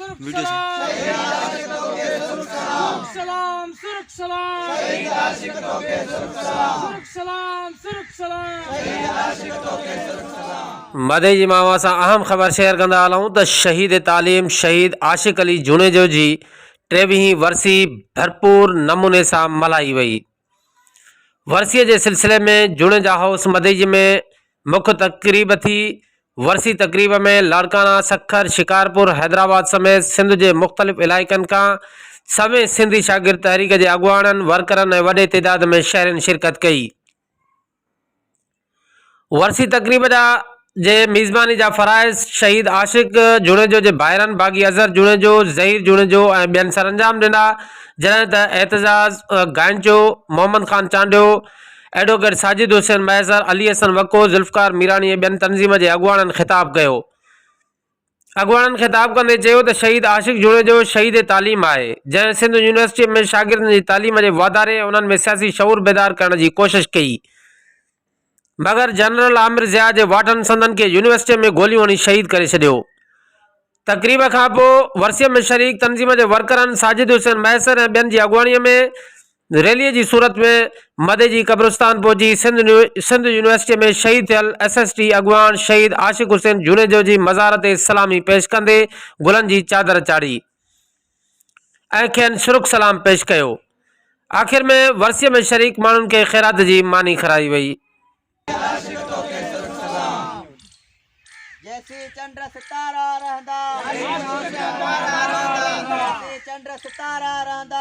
Video सलाम सुरख सलाम मदे जी मावा सां अहम ख़बर शेयर कंदा हलूं त शहीद तालीम शहीद आशिक अली जुणेजो जी 23वीं वरसी भरपूर नमूने सां मल्हाई वई। वरसीअ जे सिलसिले में जुणेजा हाउस मदई में मुख्य तकरीब थी। वरसी तकरीब में लाड़काना सखर शिकारपुर हैदराबाद समेत सिंध के मुख्तलिफ़ इलाइक़नि का समेत सिंधी शागिर्द तहरीक के अगुवाणनि वर्करनि ऐं वॾे तइदाद में शहरनि शिरकत कई। वरसी तकरीब जे मेज़बानी जा फ़राइज़ शहीद आशिक जुणेजो के भाइरनि बागी अज़हर जुणेजो ज़हीर जुणेजो ऐं ॿियनि सरअंजाम ॾिना, जॾहिं त एतजाज़ गांचो मोहम्मद खान चांडियो एडवोकेट साजिद हुसैन महज़र अली हसन वको ज़ुल्फ़कार मीरानी ऐं ॿियनि तंज़ीम के अगुवाणनि ख़िताब कयो। अगुवाणनि ख़िताब कंदे चयो त शहीद आशिक जुणेजो शहीद तालीम है, जैं सिंध यूनिवर्सिटी में शागिर्दनि की तालीम के वाधारे ऐं उन्हनि में सियासी शऊर बेदार करण की कोशिश कई, मगर जनरल आमिर ज़िया के वाटन संदन के यूनिवर्सिटी में गोलियों हणी शहीद करे छॾियो। तकरीब खां पोइ वरसीअ में शरीक तंज़ीम के वर्करनि साजिद हुसैन महसर ऐं ॿियनि जी अगुवाणीअ में रैली की सूरत में मदे जी कब्रिस्तान पहुंची सिंध यूनिवर्सिटी में शहीद थियल SST अगुवान शहीद आशिक हुसैन जुणेजो जी मज़ार ते सलामी पेश कंदे गुलन की चादर चाढ़ी ऐं खेनि शुरुक सलाम पेश कयो। आखिर में वरसीअ में शरीक माण्हुनि के ख़ैरात की मानी खराई वई। जैसे चंद्र सितारा रहंदा, जैसे चंद्र सितारा रहंदा।